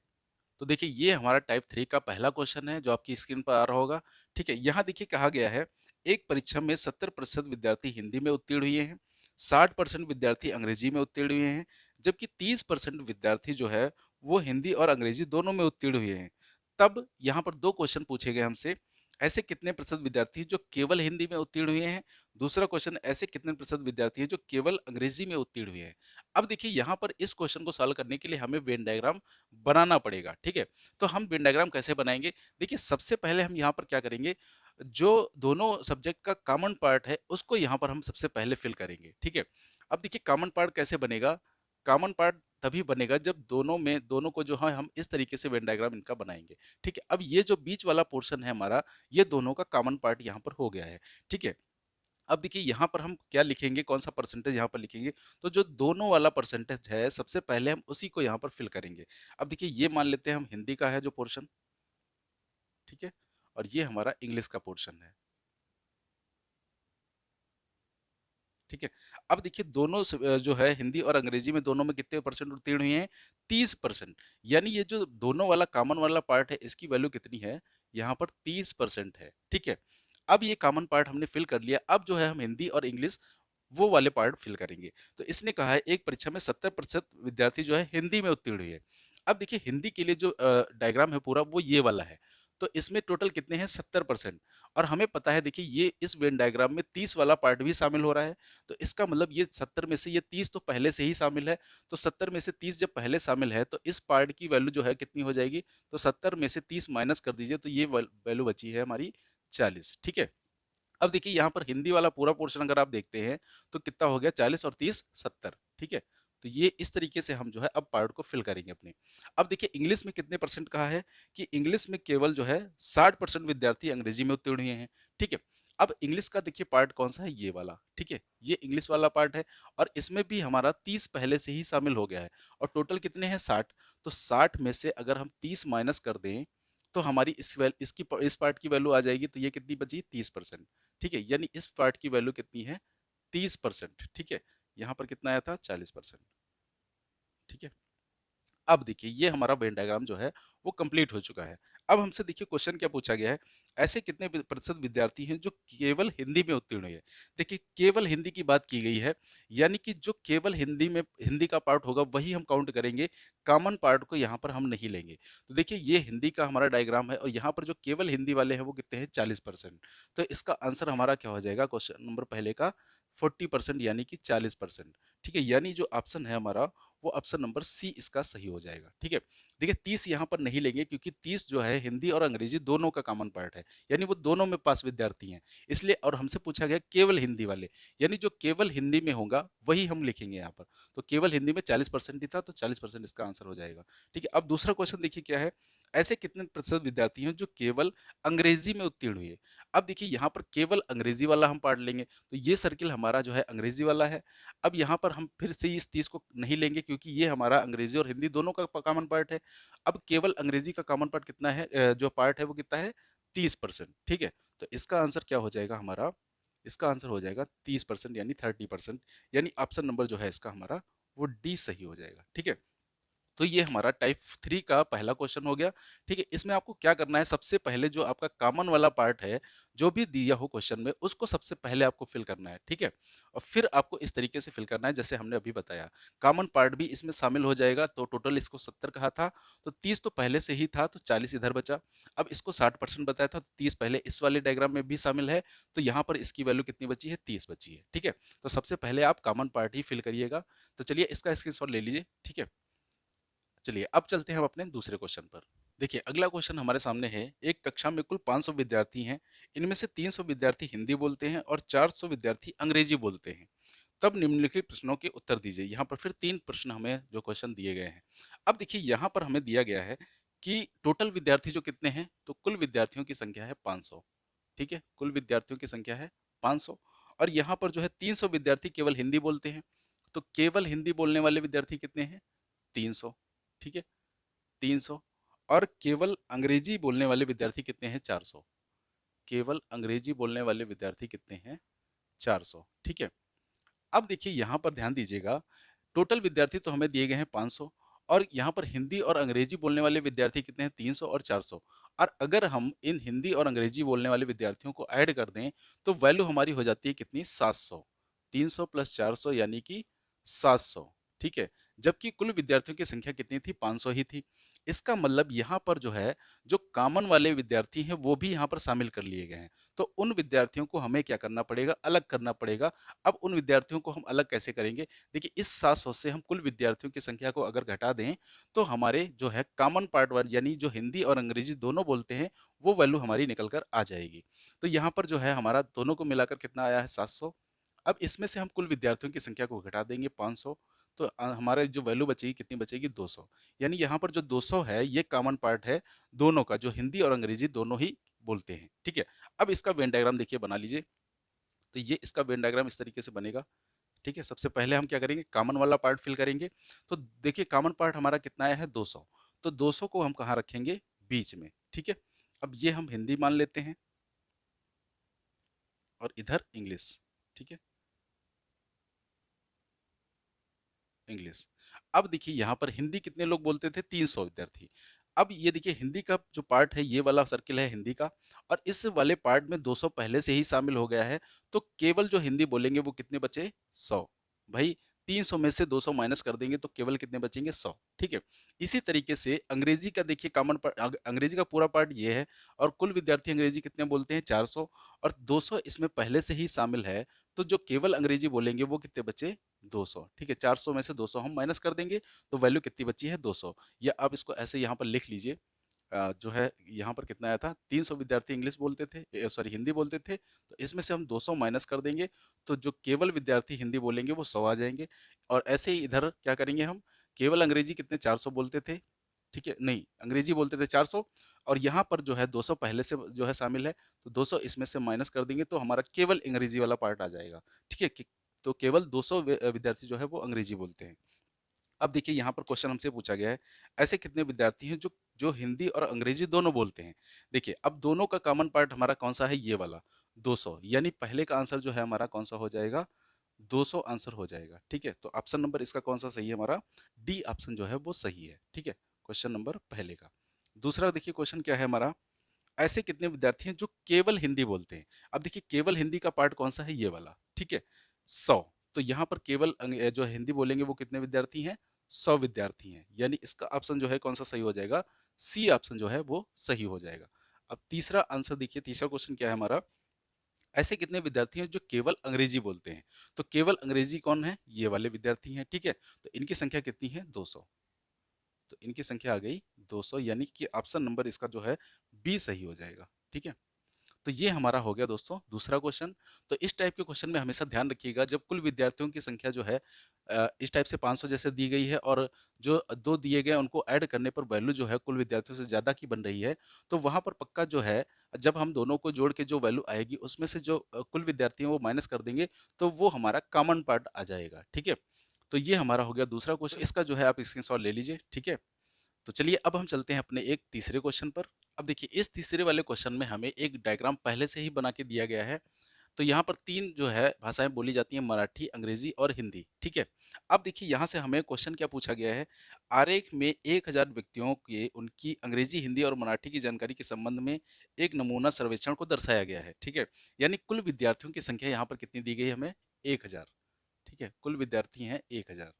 तो देखिए ये हमारा टाइप थ्री का पहला क्वेश्चन है जो आपकी स्क्रीन पर आ रहा होगा। ठीक है, यहाँ देखिए कहा गया है एक परीक्षा में 70% विद्यार्थी हिंदी में उत्तीर्ण हुए हैं, 60% विद्यार्थी अंग्रेजी में उत्तीर्ण हुए हैं, जबकि 30% विद्यार्थी जो है वो हिंदी और अंग्रेजी दोनों में उत्तीर्ण हुए हैं। तब यहाँ पर दो क्वेश्चन पूछे गए हमसे, ऐसे कितने प्रतिशत विद्यार्थी जो केवल हिंदी में उत्तीर्ण हुए हैं, दूसरा क्वेश्चन ऐसे कितने प्रतिशत विद्यार्थी हैं जो केवल अंग्रेजी में उत्तीर्ण हुए हैं। अब देखिए यहाँ पर इस क्वेश्चन को सॉल्व करने के लिए हमें वेन डायग्राम बनाना पड़ेगा। ठीक है, तो हम वेन डायग्राम कैसे बनाएंगे, देखिए सबसे पहले हम यहाँ पर क्या करेंगे, जो दोनों सब्जेक्ट का कॉमन पार्ट है उसको यहाँ पर हम सबसे पहले फिल करेंगे। ठीक है, अब देखिए कॉमन पार्ट कैसे बनेगा, कॉमन पार्ट तभी बनेगा जब दोनों को जो है हम इस तरीके से वेन डायग्राम इनका बनाएंगे। ठीक है, अब ये जो बीच वाला पोर्शन है हमारा, ये दोनों का कॉमन पार्ट यहाँ पर हो गया है। ठीक है, अब देखिए यहाँ पर हम क्या लिखेंगे, कौन सा परसेंटेज यहाँ पर लिखेंगे, तो जो दोनों वाला परसेंटेज है सबसे पहले हम उसी को यहाँ पर फिल करेंगे। अब देखिए ये मान लेते हैं हम हिंदी का है जो पोर्शन, ठीक है, और ये हमारा इंग्लिश का पोर्शन है। ठीक है, अब देखिए दोनों जो है हिंदी और अंग्रेजी में दोनों में कितने परसेंट उत्तीर्ण हुए हैं, 30%। यानी ये जो दोनों वाला कॉमन वाला पार्ट है इसकी वैल्यू कितनी है, यहाँ पर 30% है। ठीक है, अब ये कॉमन पार्ट हमने फिल कर लिया। अब जो है हम हिंदी और इंग्लिश वो वाले पार्ट फिल करेंगे। तो इसने कहा है एक परीक्षा में 70% विद्यार्थी जो है हिंदी में उत्तीर्ण हुए हैं। अब देखिए हिंदी के लिए जो डायग्राम है पूरा वो ये वाला है। तो इसमें टोटल कितने हैं 70%। और हमें पता है देखिए ये इस वेन डायग्राम में 30 वाला पार्ट भी शामिल हो रहा है। तो इसका मतलब ये 70 में से ये 30 तो पहले से ही शामिल है। तो 70 में से 30 जब पहले शामिल है तो इस पार्ट की वैल्यू जो है कितनी हो जाएगी, तो 70 में से 30 माइनस कर दीजिए तो ये वैल्यू बची है हमारी 40। ठीक है। अब देखिए यहाँ पर हिंदी वाला पूरा पोर्शन अगर आप देखते हैं तो कितना हो गया 40 और 30 70। ठीक है। तो ये इस तरीके से हम जो है अब पार्ट को फिल करेंगे अपने। अब देखिए इंग्लिश में कितने परसेंट कहा है कि इंग्लिश में केवल जो है 60% विद्यार्थी अंग्रेजी में उत्तीर्ण हुए हैं। ठीक है। अब इंग्लिश का देखिए पार्ट कौन सा है, ये वाला। ठीक है। ये इंग्लिश वाला पार्ट है और इसमें भी हमारा 30 पहले से ही शामिल हो गया है और टोटल कितने हैं 60। तो 60 में से अगर हम 30 माइनस कर दें तो हमारी इस पार्ट की वैल्यू आ जाएगी, तो ये कितनी बची 30%। ठीक है। यानी इस पार्ट की वैल्यू कितनी है 30%। ठीक है। यहाँ पर कितना आया था 40%। ठीक है। अब देखिए ये हमारा वेन डायग्राम जो है वो कंप्लीट हो चुका है। अब हमसे देखिए क्वेश्चन क्या पूछा गया है, ऐसे कितने प्रतिशत विद्यार्थी हैं जो केवल हिंदी में उत्तीर्ण हुए हैं। देखिए केवल हिंदी की बात की गई है, यानी कि जो केवल हिंदी में हिंदी का पार्ट होगा वही हम काउंट करेंगे, कॉमन पार्ट को यहाँ पर हम नहीं लेंगे। तो देखिए ये हिंदी का हमारा डायग्राम है और यहाँ पर जो केवल हिंदी वाले हैं वो कितने हैं 40%। तो इसका आंसर हमारा क्या हो जाएगा क्वेश्चन नंबर पहले का 40% यानी कि 40%। ठीक है। यानी जो ऑप्शन है हमारा वो ऑप्शन नंबर सी इसका सही हो जाएगा। ठीक है। देखिए 30 यहाँ पर नहीं लेंगे क्योंकि 30 जो है हिंदी और अंग्रेजी दोनों का कॉमन पार्ट है, यानी वो दोनों में पास विद्यार्थी हैं इसलिए। और हमसे पूछा गया केवल हिंदी वाले, यानी जो केवल हिंदी में होगा वही हम लिखेंगे यहाँ पर। तो केवल हिंदी में 40% ही था तो 40% इसका आंसर हो जाएगा। ठीक है। अब दूसरा क्वेश्चन देखिए क्या है, ऐसे कितने प्रतिशत विद्यार्थी हैं जो केवल अंग्रेजी में उत्तीर्ण हुए। अब देखिए यहाँ पर केवल अंग्रेजी वाला हम पार्ट लेंगे तो ये सर्किल हमारा जो है अंग्रेजी वाला है। अब यहाँ पर हम फिर से इस 30 को नहीं लेंगे क्योंकि ये हमारा अंग्रेजी और हिंदी दोनों का कॉमन पार्ट है। अब केवल अंग्रेजी का कॉमन पार्ट कितना है, जो पार्ट है वो कितना है 30%। ठीक है। तो इसका आंसर क्या हो जाएगा हमारा, इसका आंसर हो जाएगा 30% यानी 30%। यानी ऑप्शन नंबर जो है इसका हमारा वो डी सही हो जाएगा। ठीक है। तो ये हमारा टाइप 3 का पहला क्वेश्चन हो गया। ठीक है। इसमें आपको क्या करना है, सबसे पहले जो आपका कॉमन वाला पार्ट है जो भी दिया हो क्वेश्चन में उसको सबसे पहले आपको फिल करना है। ठीक है। और फिर आपको इस तरीके से फिल करना है जैसे हमने अभी बताया, कॉमन पार्ट भी इसमें शामिल हो जाएगा। तो टोटल इसको 70 कहा था तो 30 तो पहले से ही था तो 40 इधर बचा। अब इसको 60% बताया था तो 30 पहले इस वाले डायग्राम में भी शामिल है, तो यहाँ पर इसकी वैल्यू कितनी बची है 30 बची है। ठीक है। तो सबसे पहले आप कॉमन पार्ट ही फिल करिएगा। तो चलिए इसका स्क्रीनशॉट ले लीजिए। ठीक है। चलिए अब चलते हैं हम अपने दूसरे क्वेश्चन पर। देखिए अगला क्वेश्चन हमारे सामने है, एक कक्षा में कुल 500 विद्यार्थी हैं, इनमें से 300 विद्यार्थी हिंदी बोलते हैं और 400 विद्यार्थी अंग्रेजी बोलते हैं। तब निम्नलिखित प्रश्नों के उत्तर दीजिए। यहाँ पर फिर 3 प्रश्न हमें जो क्वेश्चन दिए गए हैं। अब देखिए यहाँ पर हमें दिया गया है कि टोटल विद्यार्थी जो कितने हैं, तो कुल विद्यार्थियों की संख्या है 500। ठीक है। कुल विद्यार्थियों की संख्या है 500 और यहाँ पर जो है 300 विद्यार्थी केवल हिंदी बोलते हैं। तो केवल हिंदी बोलने वाले विद्यार्थी कितने हैं 300। ठीक है। 300 और केवल अंग्रेजी बोलने वाले विद्यार्थी कितने हैं 400। केवल अंग्रेजी बोलने वाले विद्यार्थी कितने हैं 400। ठीक है। अब देखिए यहाँ पर ध्यान दीजिएगा, टोटल विद्यार्थी तो हमें दिए गए हैं 500 और यहाँ पर हिंदी और अंग्रेजी बोलने वाले विद्यार्थी कितने हैं 300 और 400। और अगर हम इन हिंदी और अंग्रेजी बोलने वाले विद्यार्थियों को ऐड कर दें तो वैल्यू हमारी हो जाती है कितनी 700। 300 प्लस 400 यानी कि 700। ठीक है। जबकि कुल विद्यार्थियों की संख्या कितनी थी 500 ही थी। इसका मतलब यहाँ पर जो है जो कॉमन वाले विद्यार्थी हैं वो भी यहाँ पर शामिल कर लिए गए हैं। तो उन विद्यार्थियों को हमें क्या करना पड़ेगा, अलग करना पड़ेगा। अब उन विद्यार्थियों को हम अलग कैसे करेंगे, देखिए इस 700 से हम कुल विद्यार्थियों की संख्या को अगर घटा दें तो हमारे जो है कॉमन पार्ट वन यानी जो हिंदी और अंग्रेजी दोनों बोलते हैं वो वैल्यू हमारी निकल कर आ जाएगी। तो यहाँ पर जो है हमारा दोनों को मिलाकर कितना आया है 700। अब इसमें से हम कुल विद्यार्थियों की संख्या को घटा देंगे 500। तो हमारे जो वैल्यू बचेगी कितनी बचेगी 200। यानी यहाँ पर जो 200 है ये कॉमन पार्ट है दोनों का, जो हिंदी और अंग्रेजी दोनों ही बोलते हैं। ठीक है। अब इसका वेन डायग्राम देखिए बना लीजिए। तो ये इसका वेन डायग्राम इस तरीके से बनेगा। ठीक है। सबसे पहले हम क्या करेंगे, कॉमन वाला पार्ट फिल करेंगे। तो देखिए कॉमन पार्ट हमारा कितना आया है 200। तो 200 को हम कहाँ रखेंगे, बीच में। ठीक है। अब ये हम हिंदी मान लेते हैं और इधर इंग्लिश। ठीक है। इंग्लिश। अब देखिए यहाँ पर हिंदी कितने लोग बोलते थे 300 विद्यार्थी। अब ये देखिए हिंदी का जो पार्ट है, ये वाला सर्किल है हिंदी का, और इस वाले पार्ट में 200 पहले से ही शामिल हो गया है, तो केवल जो हिंदी बोलेंगे वो कितने बचे? 100। भाई 300 में से 200 माइनस कर देंगे तो केवल कितने बचेंगे? 100। ठीक है। इसी तरीके से अंग्रेजी का देखिए कॉमन पार्ट, अंग्रेजी का पूरा पार्ट ये है, और कुल विद्यार्थी अंग्रेजी कितने बोलते हैं? 400, और 200 इसमें पहले से ही शामिल है, तो जो केवल अंग्रेजी बोलेंगे वो कितने बचे? 200। ठीक है, 400 में से 200 हम माइनस कर देंगे, तो वैल्यू कितनी बची है? 200। या आप इसको ऐसे यहाँ पर लिख लीजिए, जो है यहाँ पर कितना आया था? 300 विद्यार्थी इंग्लिश बोलते थे, सॉरी हिंदी बोलते थे, तो इसमें से हम 200 माइनस कर देंगे, तो जो केवल विद्यार्थी हिंदी बोलेंगे वो 100 आ जाएंगे। और ऐसे ही इधर क्या करेंगे हम? केवल अंग्रेजी कितने? 400 बोलते थे, ठीक है, नहीं अंग्रेजी बोलते थे 400, और यहाँ पर जो है 200 पहले से जो है शामिल है, तो 200 इसमें से माइनस कर देंगे तो हमारा केवल अंग्रेजी वाला पार्ट आ जाएगा। ठीक है तो केवल 200 विद्यार्थी जो है वो अंग्रेजी बोलते हैं। अब देखिए यहाँ पर क्वेश्चन हमसे पूछा गया है, ऐसे कितने विद्यार्थी हैं जो जो हिंदी और अंग्रेजी दोनों बोलते हैं? देखिए अब दोनों का कॉमन पार्ट हमारा कौन सा है? ये वाला 200, यानी पहले का आंसर जो है हमारा कौन सा हो जाएगा? 200 आंसर हो जाएगा। ठीक है, तो ऑप्शन नंबर इसका कौन सा सही है? हमारा डी ऑप्शन जो है वो सही है। ठीक है, क्वेश्चन नंबर पहले का। दूसरा देखिए क्वेश्चन क्या है हमारा, ऐसे कितने विद्यार्थी हैं जो केवल हिंदी बोलते हैं? अब देखिए केवल हिंदी का पार्ट कौन सा है? ये वाला। ठीक है, 100। तो यहाँ पर केवल जो हिंदी बोलेंगे वो कितने विद्यार्थी हैं? 100 विद्यार्थी हैं, यानी इसका ऑप्शन जो है कौन सा सही हो जाएगा? सी ऑप्शन जो है वो सही हो जाएगा। अब तीसरा आंसर देखिए, तीसरा क्वेश्चन क्या है हमारा, ऐसे कितने विद्यार्थी हैं जो केवल अंग्रेजी बोलते हैं? तो केवल अंग्रेजी कौन है? ये वाले विद्यार्थी हैं। ठीक है, तो इनकी संख्या कितनी है? 200। तो इनकी संख्या आ गई 200, यानी कि ऑप्शन नंबर इसका जो है बी सही हो जाएगा। ठीक है, तो ये हमारा हो गया दोस्तों दूसरा क्वेश्चन। तो इस टाइप के क्वेश्चन में हमेशा ध्यान रखिएगा, जब कुल विद्यार्थियों की संख्या जो है इस टाइप से 500 जैसे दी गई है, और जो दो दिए गए उनको ऐड करने पर वैल्यू जो है कुल विद्यार्थियों से ज़्यादा की बन रही है, तो वहाँ पर पक्का जो है जब हम दोनों को जोड़ के जो वैल्यू आएगी उसमें से जो कुल विद्यार्थी हैं वो माइनस कर देंगे, तो वो हमारा कॉमन पार्ट आ जाएगा। ठीक है, तो ये हमारा हो गया दूसरा क्वेश्चन, इसका जो है आप स्क्रीनशॉट ले लीजिए। ठीक है, तो चलिए अब हम चलते हैं अपने एक तीसरे क्वेश्चन पर। अब देखिए इस तीसरे वाले क्वेश्चन में हमें एक डायग्राम पहले से ही बना के दिया गया है। तो यहाँ पर तीन जो है भाषाएं बोली जाती हैं, मराठी, अंग्रेजी और हिंदी। ठीक है, अब देखिए यहाँ से हमें क्वेश्चन क्या पूछा गया है, आरेख में 1000 व्यक्तियों के उनकी अंग्रेजी, हिंदी और मराठी की जानकारी के संबंध में एक नमूना सर्वेक्षण को दर्शाया गया है। ठीक है, यानी कुल विद्यार्थियों की संख्या यहाँ पर कितनी दी गई है हमें? 1000। ठीक है, कुल विद्यार्थी हैं 1000।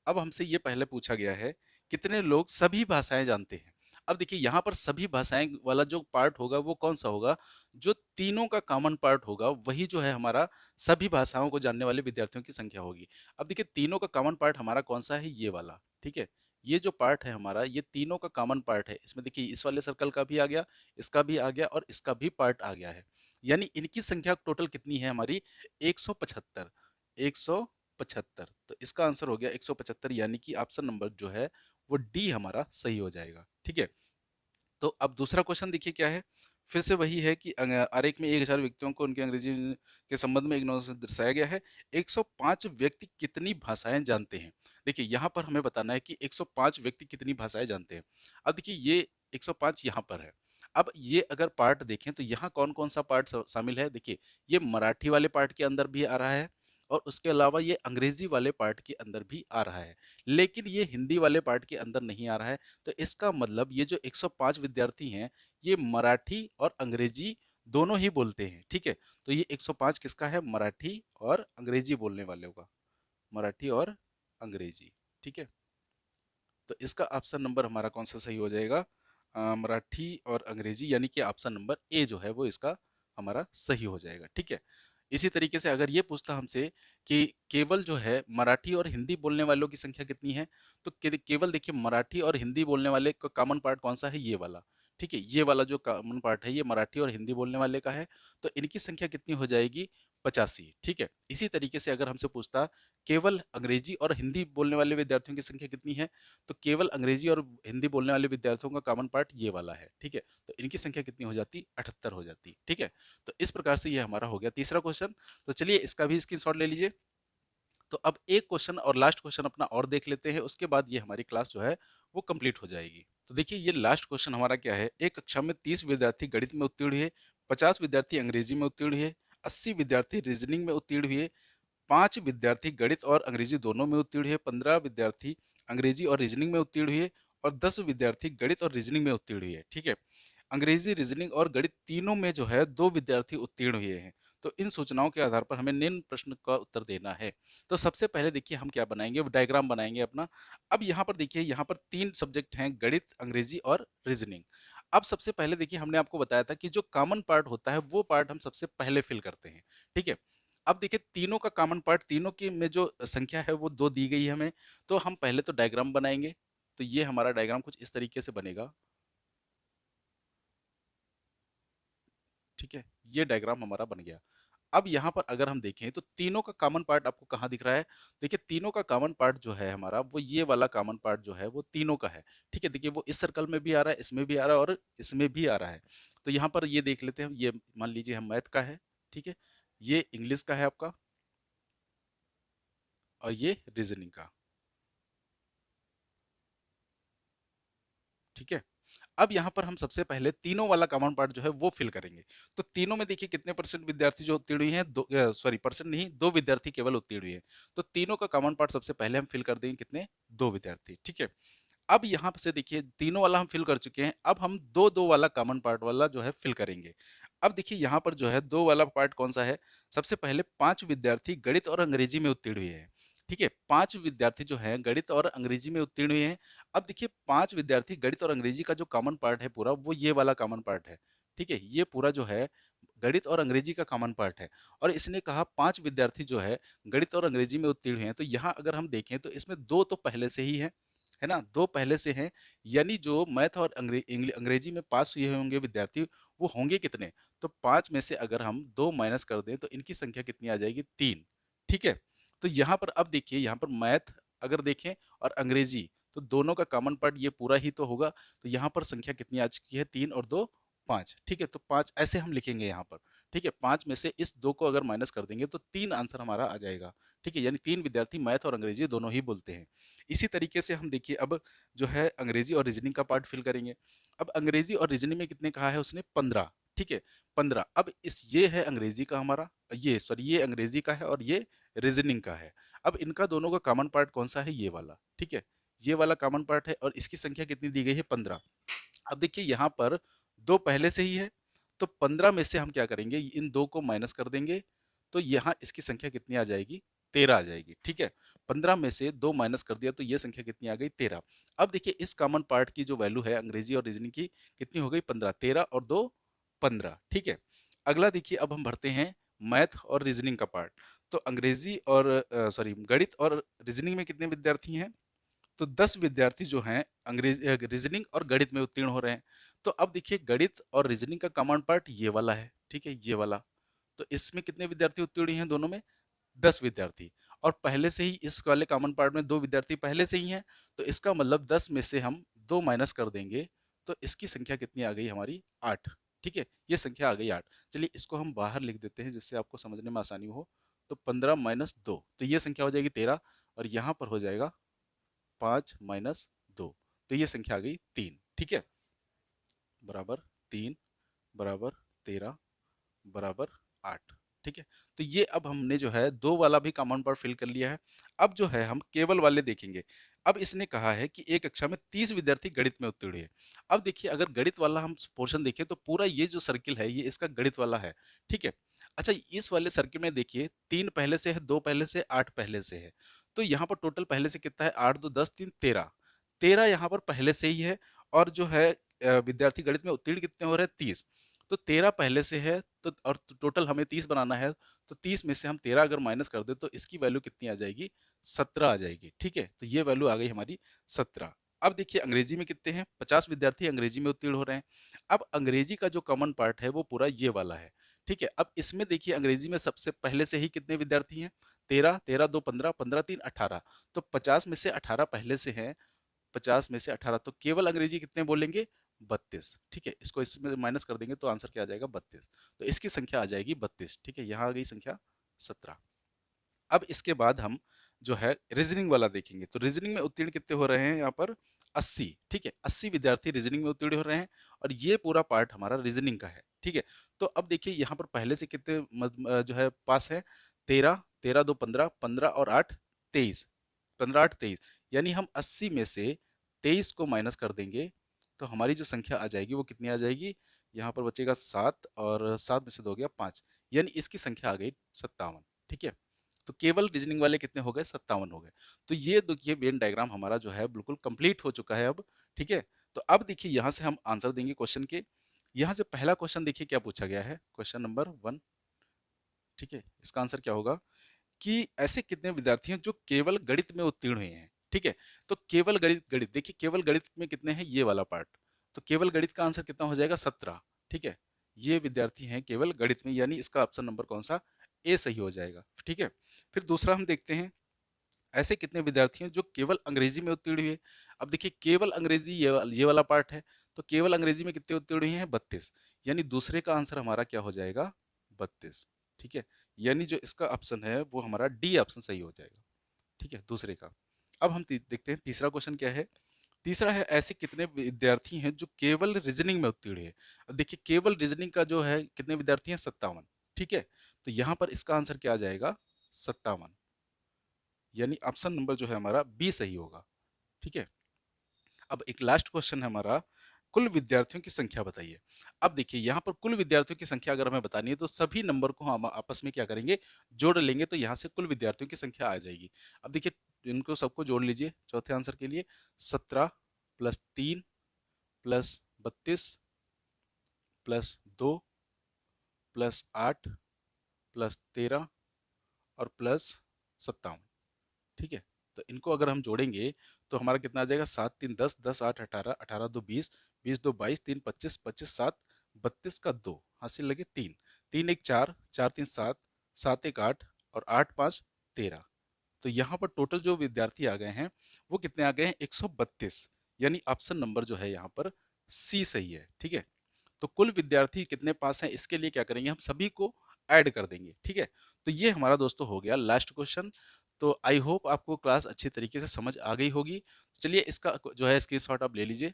अब हमसे ये पहले पूछा गया है कितने लोग सभी भाषाएं जानते हैं? अब देखिए यहाँ पर सभी भाषाएं वाला जो पार्ट होगा वो कौन सा होगा? जो तीनों का कॉमन पार्ट होगा वही जो है हमारा सभी भाषाओं को जानने वाले विद्यार्थियों की संख्या होगी। अब देखिए तीनों का कॉमन पार्ट हमारा कौन सा है? ये वाला। ठीक है, ये जो पार्ट है हमारा, ये तीनों का कॉमन पार्ट है। इसमें देखिए इस वाले सर्कल का भी आ गया, इसका भी आ गया, और इसका भी पार्ट आ गया है। यानी इनकी संख्या टोटल कितनी है हमारी? 175। 175, तो इसका आंसर हो गया 175, यानी कि ऑप्शन नंबर जो है वो डी हमारा सही हो जाएगा। ठीक है, तो अब दूसरा क्वेश्चन देखिए क्या है, फिर से वही है कि आरेख में 1000 व्यक्तियों को उनके अंग्रेजी के संबंध में एक नोट से दर्शाया गया है। 105 व्यक्ति कितनी भाषाएं जानते हैं? देखिए यहाँ पर हमें बताना है कि 105 व्यक्ति कितनी भाषाएं जानते हैं। अब देखिए ये 105 यहाँ पर है। अब ये अगर पार्ट देखें तो यहाँ कौन कौन सा पार्ट शामिल है? देखिए ये मराठी वाले पार्ट के अंदर भी आ रहा है, और उसके अलावा ये अंग्रेजी वाले पार्ट के अंदर भी आ रहा है, लेकिन ये हिंदी वाले पार्ट के अंदर नहीं आ रहा है। तो इसका मतलब ये जो 105 विद्यार्थी हैं ये मराठी और अंग्रेजी दोनों ही बोलते हैं। ठीक है, तो ये 105 किसका है? मराठी और अंग्रेजी बोलने वालों का, मराठी और अंग्रेजी। ठीक है, तो इसका ऑप्शन नंबर हमारा कौन सा सही हो जाएगा? मराठी और अंग्रेजी, यानी कि ऑप्शन नंबर ए जो है वो इसका हमारा सही हो जाएगा। ठीक है, इसी तरीके से अगर ये पूछता हमसे कि केवल जो है मराठी और हिंदी बोलने वालों की संख्या कितनी है, तो केवल देखिए मराठी और हिंदी बोलने वाले का कॉमन पार्ट कौन सा है? ये वाला। ठीक है, ये वाला जो कॉमन पार्ट है ये मराठी और हिंदी बोलने वाले का है, तो इनकी संख्या कितनी हो जाएगी? 85। ठीक है, इसी तरीके से अगर हमसे पूछता केवल अंग्रेजी और हिंदी बोलने वाले विद्यार्थियों की संख्या कितनी है, तो केवल अंग्रेजी और हिंदी बोलने वाले विद्यार्थियों का कॉमन पार्ट ये वाला है। ठीक है, तो इनकी संख्या कितनी हो जाती? 78 हो जाती। ठीक है, तो इस प्रकार से ये हमारा हो गया तीसरा क्वेश्चन। तो चलिए इसका भी स्क्रीनशॉट ले लीजिए। तो अब एक क्वेश्चन और लास्ट क्वेश्चन अपना और देख लेते हैं, उसके बाद ये हमारी क्लास जो है वो कंप्लीट हो जाएगी। तो देखिए ये लास्ट क्वेश्चन हमारा क्या है, एक कक्षा में 30 विद्यार्थी गणित में उत्तीर्ण हुए, 50 विद्यार्थी अंग्रेजी में उत्तीर्ण हुए, 80 विद्यार्थी रीजनिंग में उत्तीर्ण हुए, 5 विद्यार्थी गणित और अंग्रेजी दोनों में उत्तीर्ण हुए, 15 विद्यार्थी अंग्रेजी और रीजनिंग में उत्तीर्ण हुए, और 10 विद्यार्थी गणित और रीजनिंग में उत्तीर्ण हुए हैं। ठीक है, अंग्रेजी, रीजनिंग और गणित तीनों में जो है 2 विद्यार्थी उत्तीर्ण हुए हैं। तो इन सूचनाओं के आधार पर हमें निम्न प्रश्न का उत्तर देना है। तो सबसे पहले देखिए हम क्या बनाएंगे, डायग्राम बनाएंगे अपना। अब यहाँ पर देखिए, यहाँ पर 3 सब्जेक्ट हैं, गणित, अंग्रेजी और रीजनिंग। अब सबसे पहले देखिए, हमने आपको बताया था कि जो कॉमन पार्ट होता है वो पार्ट हम सबसे पहले फिल करते हैं। ठीक है, अब देखिए तीनों का कॉमन पार्ट, तीनों की में जो संख्या है वो 2 दी गई है हमें। तो हम पहले तो डायग्राम बनाएंगे। तो ये हमारा डायग्राम कुछ इस तरीके से बनेगा। ठीक है, ये डायग्राम हमारा बन गया। अब यहाँ पर अगर हम देखें तो तीनों का कॉमन पार्ट आपको कहाँ दिख रहा है? देखिए तीनों का कॉमन पार्ट जो है हमारा, वो ये वाला कॉमन पार्ट जो है वो तीनों का है। ठीक है, देखिए वो इस सर्कल में भी आ रहा है, इसमें भी आ रहा है और इसमें भी आ रहा है। तो यहाँ पर ये देख लेते हैं, ये मान लीजिए हम मैथ का है। ठीक है, ये इंग्लिश का है आपका, और ये रीजनिंग का। ठीक है, अब यहाँ पर हम सबसे पहले तीनों वाला कॉमन पार्ट जो है वो फिल करेंगे। तो तीनों में देखिए कितने परसेंट विद्यार्थी जो उत्तीर्ण हुए हैं, दो, सॉरी परसेंट नहीं, 2 विद्यार्थी केवल उत्तीर्ण हुए हैं। तो तीनों का कॉमन पार्ट सबसे पहले हम फिल कर देंगे, कितने? 2 विद्यार्थी। ठीक है, अब यहाँ से देखिए तीनों वाला हम फिल कर चुके हैं। अब हम दो दो वाला कॉमन पार्ट वाला जो है फिल करेंगे। अब देखिए यहाँ पर जो है 2 वाला पार्ट कौन सा है? सबसे पहले 5 विद्यार्थी गणित और अंग्रेजी में उत्तीर्ण हुए हैं। ठीक है, 5 विद्यार्थी जो हैं गणित और अंग्रेजी में उत्तीर्ण हुए हैं। अब देखिए 5 विद्यार्थी गणित और अंग्रेजी का जो कॉमन पार्ट है पूरा, वो ये वाला कॉमन पार्ट है। ठीक है, ये पूरा जो है गणित और अंग्रेजी का कॉमन पार्ट है। और इसने कहा 5 विद्यार्थी जो है गणित और अंग्रेजी में उत्तीर्ण हुए हैं। तो यहाँ अगर हम देखें तो इसमें 2 तो पहले से ही है ना, 2 पहले से हैं। यानी जो मैथ और अंग्रेजी में पास हुए होंगे विद्यार्थी, वो होंगे कितने? तो 5 में से अगर हम 2 माइनस कर दें तो इनकी संख्या कितनी आ जाएगी? 3। ठीक है, तो यहाँ पर अब देखिए, यहाँ पर मैथ अगर देखें और अंग्रेजी, तो दोनों का कॉमन पार्ट ये पूरा ही तो होगा। तो यहाँ पर संख्या कितनी आ चुकी है? 3 और 2 5। ठीक है, तो 5 ऐसे हम लिखेंगे यहाँ पर। ठीक है, 5 में से इस 2 को अगर माइनस कर देंगे तो 3 आंसर हमारा आ जाएगा। ठीक है, यानी 3 विद्यार्थी मैथ और अंग्रेजी दोनों ही बोलते हैं। इसी तरीके से हम देखिए अब जो है अंग्रेजी और रीजनिंग का पार्ट फिल करेंगे। अब अंग्रेजी और रीजनिंग में कितने कहा है उसने? 15। ठीक है, 15। अब इस ये है अंग्रेजी का हमारा, ये सॉरी ये अंग्रेजी का है और ये रीजनिंग का है। अब इनका दोनों का कॉमन पार्ट कौन सा है? ये वाला। ठीक है, ये वाला कॉमन पार्ट है और इसकी संख्या कितनी दी गई है? 15। अब देखिए यहाँ पर 2 पहले से ही है। तो 15 में से हम क्या करेंगे, इन 2 को माइनस कर देंगे। तो यहाँ इसकी संख्या कितनी आ जाएगी? 13 आ जाएगी। ठीक है, 15 में से 2 माइनस कर दिया तो ये संख्या कितनी आ गई? 13। अब देखिए इस कॉमन पार्ट की जो वैल्यू है अंग्रेजी और रीजनिंग की, कितनी हो गई? 15। 13 और 2 15। ठीक है, अगला देखिए अब हम भरते हैं मैथ और रीजनिंग का पार्ट। तो अंग्रेजी और सॉरी गणित और रीजनिंग में कितने विद्यार्थी हैं? तो 10 विद्यार्थी जो हैं रीजनिंग और गणित में उत्तीर्ण हो रहे हैं। तो अब देखिए गणित और रीजनिंग का कॉमन पार्ट ये वाला है। ठीक है, ये वाला। तो इसमें कितने विद्यार्थी उत्तीर्ण हैं दोनों में? 10 विद्यार्थी। और पहले से ही इस वाले कॉमन पार्ट में 2 विद्यार्थी पहले से ही हैं। तो इसका मतलब 10 में से हम 2 माइनस कर देंगे तो इसकी संख्या कितनी आ गई हमारी? 8। ठीक है, ये संख्या आ गई 8। चलिए इसको हम बाहर लिख देते हैं जिससे आपको समझने में आसानी हो। तो 15 माइनस 2, तो ये संख्या हो जाएगी 13। और यहाँ पर हो जाएगा 5 माइनस 2, तो ये संख्या आ गई 3। ठीक है, बराबर 3 बराबर 13 बराबर 8। ठीक है, तो ये अब हमने जो है 2 वाला भी कॉमन पार्ट फिल कर लिया है। अब जो है हम केवल वाले देखेंगे। अब इसने कहा है कि एक कक्षा में 30 विद्यार्थी गणित में उत्तीर्ण हुए। अब देखिए अगर गणित वाला हम पोर्शन देखें तो पूरा ये जो सर्किल है ये इसका गणित वाला है। ठीक है, अच्छा इस वाले सर्किल में देखिए 3 पहले से है, 2 पहले से, 8 पहले से है। तो यहाँ पर टोटल पहले से कितना है? 8 2 10 3 13। 13 यहाँ पर पहले से ही है। और जो है विद्यार्थी गणित में उत्तीर्ण कितने हो रहे हैं? 30। तो 13 पहले से है, तो और टोटल हमें 30 बनाना है। तो 30 में से हम 13 अगर माइनस कर दे तो इसकी वैल्यू कितनी आ जाएगी? 17 आ जाएगी। ठीक है, तो ये वैल्यू आ गई हमारी 17। अब देखिए अंग्रेजी में कितने हैं? 50 विद्यार्थी अंग्रेजी में उत्तीर्ण हो रहे हैं। अब अंग्रेजी का जो कॉमन पार्ट है वो पूरा ये वाला है। ठीक है, अब इसमें देखिए अंग्रेजी में सबसे पहले से ही कितने विद्यार्थी हैं? 13। 13 2 15, 15 3 18। तो 50 में से 18 पहले से हैं। 50 में से 18, तो केवल अंग्रेजी कितने बोलेंगे? 32। ठीक है, इसको इसमें माइनस कर देंगे तो आंसर क्या आ जाएगा? 32। तो इसकी संख्या आ जाएगी 32। ठीक है, यहाँ आ गई संख्या 17। अब इसके बाद हम जो है रीजनिंग वाला देखेंगे। तो रीजनिंग में उत्तीर्ण कितने हो रहे हैं यहाँ पर? 80। ठीक है, 80 विद्यार्थी रीजनिंग में उत्तीर्ण हो रहे हैं। और ये पूरा पार्ट हमारा रीजनिंग का है। ठीक है, तो अब देखिए यहाँ पर पहले से कितने जो है पास है? 13। 13 2 15, 15 और 8 23। 15 8 23, यानी हम 80 में से 23 को माइनस कर देंगे तो हमारी जो संख्या आ जाएगी वो कितनी आ जाएगी, यहाँ पर बचेगा 7 और 7 में से 2 गया 5, यानी इसकी संख्या आ गई 57। ठीक है, तो केवल रीजनिंग वाले कितने हो गए, 57 हो गए। तो ये देखिए वेन डायग्राम हमारा जो है बिल्कुल कंप्लीट हो चुका है अब। ठीक है, तो अब देखिए यहाँ से हम आंसर देंगे क्वेश्चन के। यहाँ से पहला क्वेश्चन देखिए क्या पूछा गया है, क्वेश्चन नंबर 1। ठीक है, इसका आंसर क्या होगा कि ऐसे कितने विद्यार्थी हैं जो केवल गणित में उत्तीर्ण हुए हैं। ठीक है, तो केवल गणित गणित देखिए केवल गणित में कितने हैं, ये वाला पार्ट, तो केवल गणित का आंसर कितना हो जाएगा, 17। ठीक है, ये विद्यार्थी हैं केवल गणित में, यानी इसका ऑप्शन नंबर कौन सा, ए सही हो जाएगा। ठीक है, फिर दूसरा हम देखते हैं ऐसे कितने विद्यार्थी हैं जो केवल अंग्रेजी में उत्तीर्ण हुए। अब देखिए केवल अंग्रेजी ये वाला पार्ट है, तो केवल अंग्रेजी में कितने उत्तीर्ण हुए हैं, 32, यानी दूसरे का आंसर हमारा क्या हो जाएगा, 32। ठीक है, यानी जो इसका ऑप्शन है वो हमारा डी ऑप्शन सही हो जाएगा। ठीक है, दूसरे का। अब हम देखते हैं तीसरा क्वेश्चन क्या है। तीसरा है ऐसे कितने विद्यार्थी हैं जो केवल रीजनिंग में उत्तीर्ण है। अब देखिए केवल रीजनिंग का जो है कितने विद्यार्थी हैं, 57। ठीक है, तो यहाँ पर इसका आंसर क्या आ जाएगा, 57, यानी ऑप्शन नंबर जो है हमारा बी सही होगा। ठीक है, अब एक लास्ट क्वेश्चन है हमारा, कुल विद्यार्थियों की संख्या बताइए। अब देखिए यहाँ पर कुल विद्यार्थियों की संख्या अगर हमें बतानी है तो सभी नंबर को हम आपस में क्या करेंगे, जोड़ लेंगे, तो यहाँ से कुल विद्यार्थियों की संख्या आ जाएगी। अब देखिए इनको सबको जोड़ लीजिए चौथे आंसर के लिए, 17 plus 3 plus 32 plus 2 plus 8 plus 13 और प्लस 57। ठीक है, तो इनको अगर हम जोड़ेंगे तो हमारा कितना आ जाएगा, 7 3 10, 10 8 18, 18 2 20, 20 2 22, 3 25, 25 7, 32 का 2 हासिल लगे 3, 3 1 4, 4 3 7, 7 1 8 और 8 5 13। तो यहाँ पर टोटल जो विद्यार्थी आ गए हैं वो कितने आ गए हैं, 132, यानी ऑप्शन नंबर जो है यहाँ पर सी सही है। ठीक है, तो कुल विद्यार्थी कितने पास हैं, इसके लिए क्या करेंगे, हम सभी को ऐड कर देंगे। ठीक है, तो ये हमारा दोस्तों हो गया लास्ट क्वेश्चन। तो आई होप आपको क्लास अच्छी तरीके से समझ आ गई होगी। चलिए इसका जो है स्क्रीनशॉट आप ले लीजिए।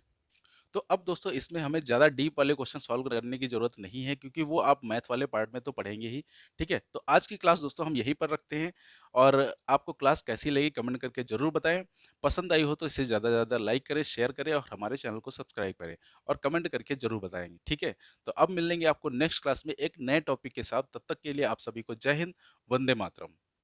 तो अब दोस्तों इसमें हमें ज़्यादा डीप वाले क्वेश्चन सॉल्व करने की ज़रूरत नहीं है, क्योंकि वो आप मैथ वाले पार्ट में तो पढ़ेंगे ही। ठीक है, तो आज की क्लास दोस्तों हम यहीं पर रखते हैं, और आपको क्लास कैसी लगी कमेंट करके ज़रूर बताएं। पसंद आई हो तो इसे ज़्यादा से ज़्यादा लाइक करें, शेयर करें और हमारे चैनल को सब्सक्राइब करें, और कमेंट करके ज़रूर बताएंगे। ठीक है, तो अब मिलेंगे आपको नेक्स्ट क्लास में एक नए टॉपिक के साथ। तब तक के लिए आप सभी को जय हिंद, वंदे मातरम।